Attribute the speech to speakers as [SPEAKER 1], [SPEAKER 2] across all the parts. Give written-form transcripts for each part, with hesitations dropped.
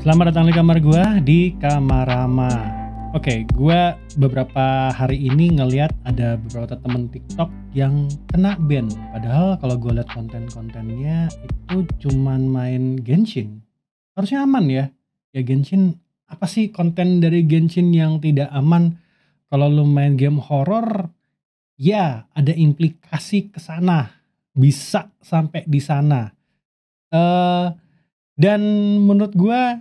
[SPEAKER 1] Selamat datang di kamar gua di Kamarama. Oke, gua beberapa hari ini ngelihat ada beberapa temen TikTok yang kena ban. Padahal kalau gua lihat konten-kontennya itu cuman main Genshin. Harusnya aman ya. Ya Genshin, apa sih konten dari Genshin yang tidak aman? Kalau lu main game horor, ya ada implikasi ke sana. Bisa sampai di sana. Eh dan menurut gua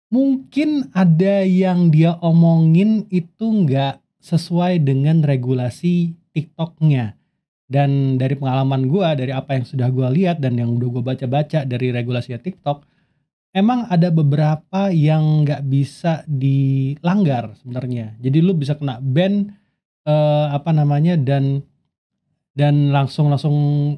[SPEAKER 1] mungkin ada yang dia omongin itu nggak sesuai dengan regulasi TikToknya. Dan dari pengalaman gua, dari apa yang sudah gua lihat dan yang udah gua baca-baca dari regulasi TikTok, emang ada beberapa yang nggak bisa dilanggar sebenarnya. Jadi lu bisa kena ban, apa namanya, dan langsung langsung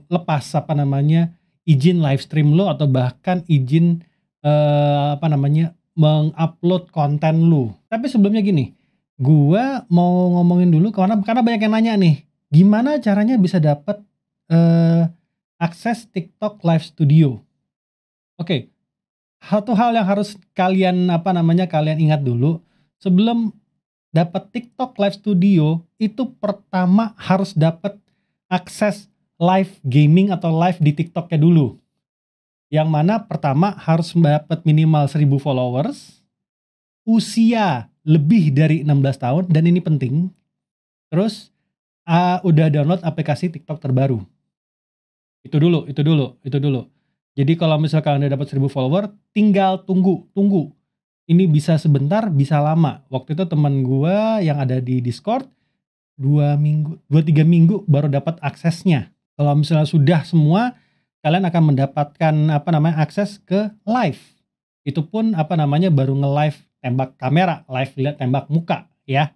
[SPEAKER 1] lepas, apa namanya, izin live stream lu atau bahkan izin, apa namanya, mengupload konten lu. Tapi sebelumnya gini, gua mau ngomongin dulu karena banyak yang nanya nih, gimana caranya bisa dapet, akses TikTok Live Studio? Oke, satu hal yang harus kalian, apa namanya, kalian ingat dulu, sebelum dapat TikTok Live Studio, itu pertama harus dapat akses live gaming atau live di TikToknya dulu. Yang mana pertama harus dapat minimal 1.000 followers, usia lebih dari 16 tahun, dan ini penting. Terus udah download aplikasi TikTok terbaru. Itu dulu. Jadi kalau misalkan udah dapat 1.000 follower, tinggal tunggu. Ini bisa sebentar, bisa lama. Waktu itu teman gua yang ada di Discord 2-3 minggu baru dapat aksesnya. Kalau misalnya sudah semua, kalian akan mendapatkan, apa namanya, akses ke live. Itu pun, apa namanya, baru nge-live tembak kamera, live lihat tembak muka ya.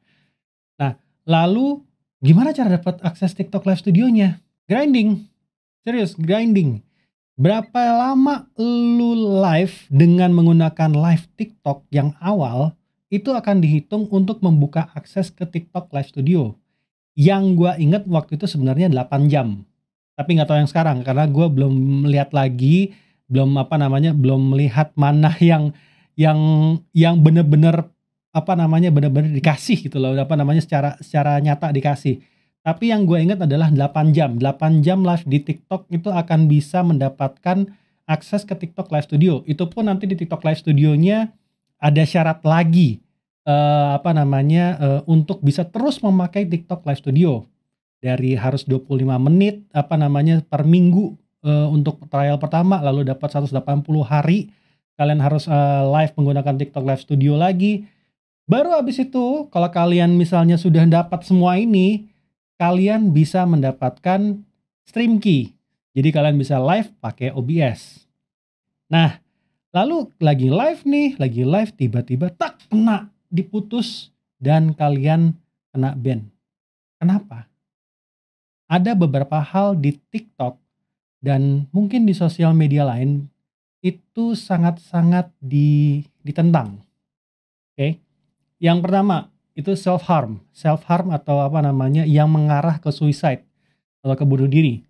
[SPEAKER 1] Nah, lalu gimana cara dapat akses TikTok Live Studionya? Grinding. Serius, grinding. Berapa lama lu live dengan menggunakan live TikTok yang awal, itu akan dihitung untuk membuka akses ke TikTok Live Studio. Yang gua inget waktu itu sebenarnya 8 jam. Tapi nggak tahu yang sekarang karena gua belum melihat lagi, belum, apa namanya, belum melihat mana yang yang bener-bener, apa namanya, bener-bener dikasih gitu loh, apa namanya, secara nyata dikasih. Tapi yang gue ingat adalah 8 jam. 8 jam live di TikTok itu akan bisa mendapatkan akses ke TikTok Live Studio. Itu pun nanti di TikTok Live Studionya ada syarat lagi, apa namanya, untuk bisa terus memakai TikTok Live Studio. Dari harus 25 menit, apa namanya, per minggu, untuk trial pertama, lalu dapat 180 hari, kalian harus, live menggunakan TikTok Live Studio lagi. Baru habis itu, kalau kalian misalnya sudah dapat semua ini, kalian bisa mendapatkan stream key. Jadi kalian bisa live pakai OBS. Nah, lalu lagi live tiba-tiba tak kena, diputus dan kalian kena ban. Kenapa? Ada beberapa hal di TikTok dan mungkin di sosial media lain itu sangat-sangat ditentang. Oke. Yang pertama itu self harm atau, apa namanya, yang mengarah ke suicide atau ke bunuh diri.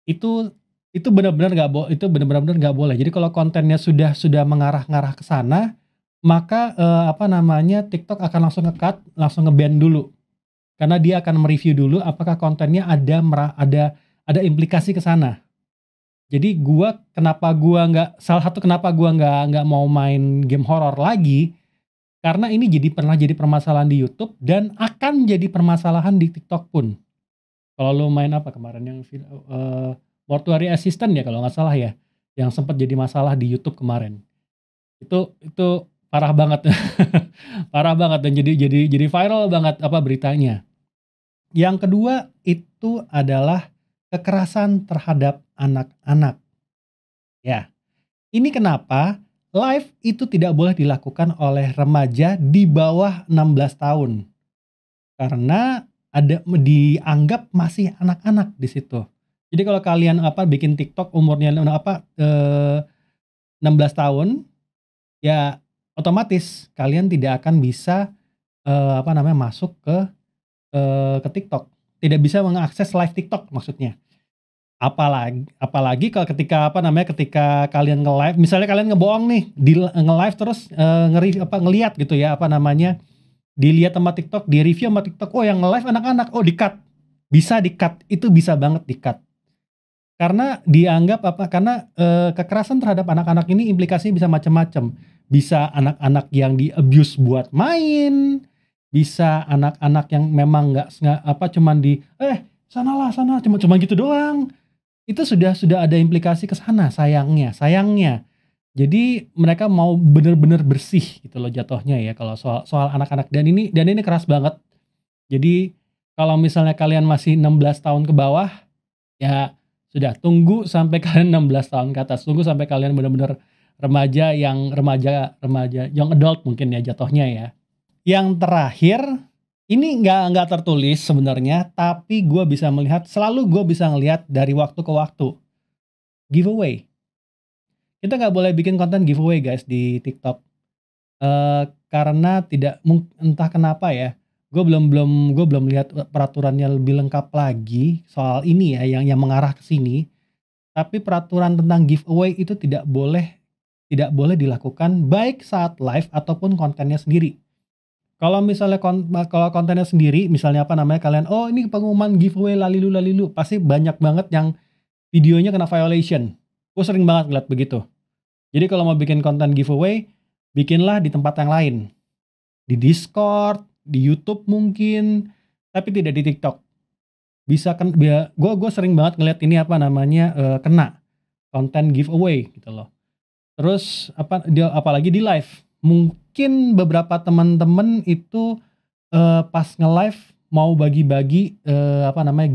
[SPEAKER 1] Itu itu benar-benar nggak boleh. Jadi kalau kontennya sudah mengarah-ngarah ke sana, maka, apa namanya, TikTok akan langsung nge-cut, langsung nge-ban dulu. Karena dia akan mereview dulu apakah kontennya ada implikasi ke sana. Jadi salah satu kenapa gua nggak mau main game horor lagi, karena ini pernah jadi permasalahan di YouTube dan akan jadi permasalahan di TikTok pun. Kalau lu main apa kemarin yang Mortuary Assistant ya kalau nggak salah ya, yang sempat jadi masalah di YouTube kemarin. Itu parah banget. Parah banget dan jadi viral banget, apa, beritanya. Yang kedua itu adalah kekerasan terhadap anak-anak. Ya, ini kenapa live itu tidak boleh dilakukan oleh remaja di bawah 16 tahun. Karena dianggap masih anak-anak di situ. Jadi kalau kalian, apa, bikin TikTok umurnya 16 tahun, ya otomatis kalian tidak akan bisa, apa namanya, masuk ke TikTok. Tidak bisa mengakses live TikTok maksudnya. Apalagi kalau ketika kalian nge-live, misalnya kalian ngebohong nih, nge-live terus, ngelihat gitu ya, dilihat sama TikTok, di-review sama TikTok, oh yang nge-live anak-anak, oh di-cut. Bisa di-cut, itu bisa banget di-cut. Karena kekerasan terhadap anak-anak ini implikasinya bisa macam-macam. Bisa anak-anak yang di-abuse buat main, bisa anak-anak yang memang cuman sanalah sana, cuma gitu doang. Itu sudah ada implikasi ke sana sayangnya. Jadi mereka mau bener-bener bersih gitu loh jatuhnya ya kalau soal soal anak-anak, dan ini keras banget. Jadi kalau misalnya kalian masih 16 tahun ke bawah, ya sudah tunggu sampai kalian 16 tahun ke atas, tunggu sampai kalian bener-bener remaja remaja young adult mungkin ya jatuhnya ya. Yang terakhir, ini nggak tertulis sebenarnya, tapi selalu gue bisa ngelihat dari waktu ke waktu, giveaway. Kita nggak boleh bikin konten giveaway guys di TikTok, karena entah kenapa ya, gue belum lihat peraturannya lebih lengkap lagi soal ini ya, yang mengarah ke sini. Tapi peraturan tentang giveaway itu tidak boleh dilakukan baik saat live ataupun kontennya sendiri. Kalau misalnya kalau kontennya sendiri, misalnya kalian, "Oh ini pengumuman giveaway lalilu," pasti banyak banget yang videonya kena violation. Gue sering banget ngeliat begitu. Jadi kalau mau bikin konten giveaway, bikinlah di tempat yang lain. Di Discord, di YouTube mungkin, tapi tidak di TikTok. Bisa kan, gue sering banget ngeliat ini kena konten giveaway gitu loh. Terus apalagi di live. Mungkin beberapa teman-teman itu pas nge-live mau bagi-bagi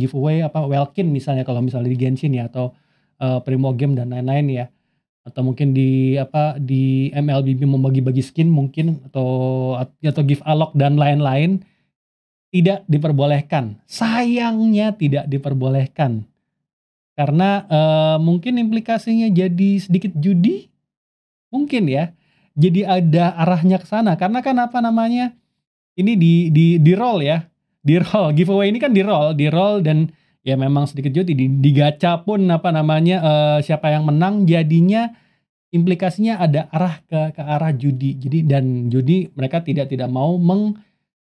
[SPEAKER 1] giveaway Welkin misalnya kalau misalnya di Genshin ya, atau Primo Game dan lain-lain ya. Atau mungkin di MLBB mau bagi-bagi skin mungkin, atau give alok dan lain-lain, tidak diperbolehkan. Sayangnya tidak diperbolehkan. Karena mungkin implikasinya jadi sedikit judi, mungkin ya. Jadi ada arahnya ke sana karena kan ini di-roll ya. Di-roll, giveaway ini kan di-roll dan ya memang sedikit judi, di gacha pun siapa yang menang jadinya implikasinya ada arah ke arah judi. Jadi dan judi mereka tidak mau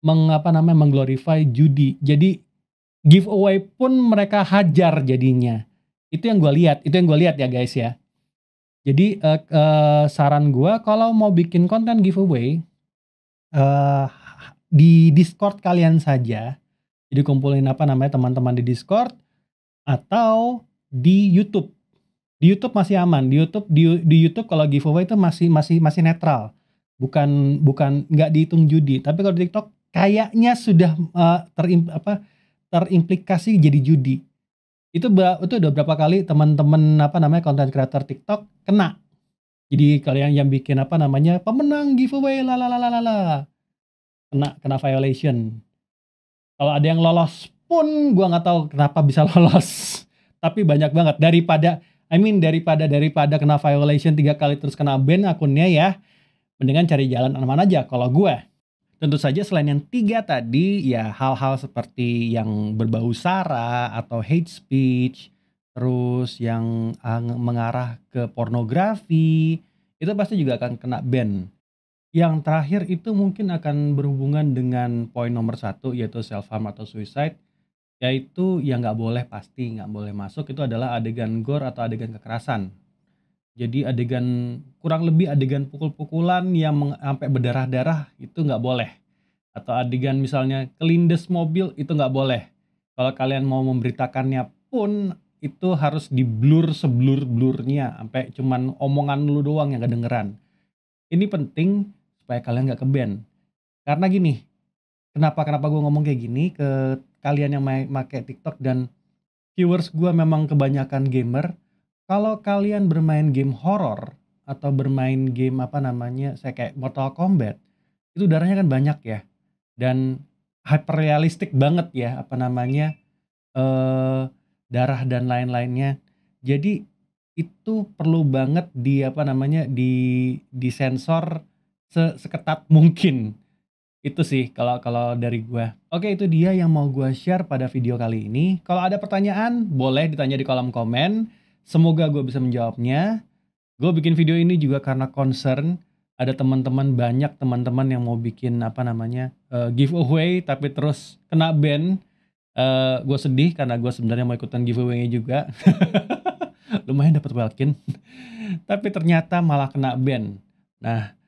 [SPEAKER 1] mengglorify judi. Jadi giveaway pun mereka hajar jadinya. Itu yang gue lihat ya guys ya. Jadi saran gue kalau mau bikin konten giveaway, di Discord kalian saja. Jadi kumpulin teman-teman di Discord atau di YouTube. Di YouTube masih aman. Di YouTube kalau giveaway itu masih netral. Bukan nggak dihitung judi. Tapi kalau di TikTok kayaknya sudah terimplikasi jadi judi. Itu udah berapa kali teman-teman content creator TikTok kena. Jadi kalian yang bikin pemenang giveaway kena violation. Kalau ada yang lolos pun gua nggak tahu kenapa bisa lolos. Tapi banyak banget daripada kena violation 3 kali terus kena ban akunnya ya. Mendingan cari jalan aman aja kalau gue. Tentu saja selain yang 3 tadi, ya hal-hal seperti yang berbau sara atau hate speech, terus yang mengarah ke pornografi, itu pasti juga akan kena ban. Yang terakhir itu mungkin akan berhubungan dengan poin nomor 1 yaitu self harm atau suicide, yaitu yang pasti nggak boleh masuk itu adalah adegan gore atau adegan kekerasan. Jadi kurang lebih adegan pukul-pukulan yang sampai berdarah-darah itu nggak boleh. Atau adegan misalnya kelindes mobil itu nggak boleh. Kalau kalian mau memberitakannya pun itu harus di-blur seblur-blurnya sampai cuman omongan lu doang yang kedengeran. Ini penting supaya kalian nggak ke-ban. Karena gini, kenapa gue ngomong kayak gini ke kalian yang pakai TikTok dan viewers gue memang kebanyakan gamer. Kalau kalian bermain game horror atau bermain game saya kayak Mortal Kombat, itu darahnya kan banyak ya. Dan hyperrealistik banget ya darah dan lain-lainnya. Jadi itu perlu banget disensor seketat mungkin. Itu sih kalau kalau dari gua. Oke, itu dia yang mau gua share pada video kali ini. Kalau ada pertanyaan, boleh ditanya di kolom komen. Semoga gua bisa menjawabnya. Gue bikin video ini juga karena concern ada teman-teman, banyak teman-teman yang mau bikin apa namanya, giveaway tapi terus kena ban. Gue sedih karena gue sebenarnya mau ikutan giveaway-nya juga. Lumayan dapat Welkin, tapi ternyata malah kena ban. Nah,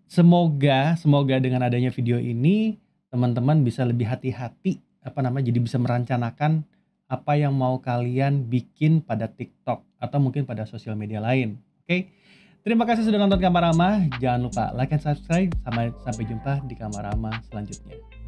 [SPEAKER 1] semoga semoga dengan adanya video ini teman-teman bisa lebih hati-hati, apa namanya, jadi bisa merencanakan apa yang mau kalian bikin pada TikTok atau mungkin pada sosial media lain. Oke. Terima kasih sudah nonton Kamarama. Jangan lupa like and subscribe. Sampai jumpa di Kamarama selanjutnya.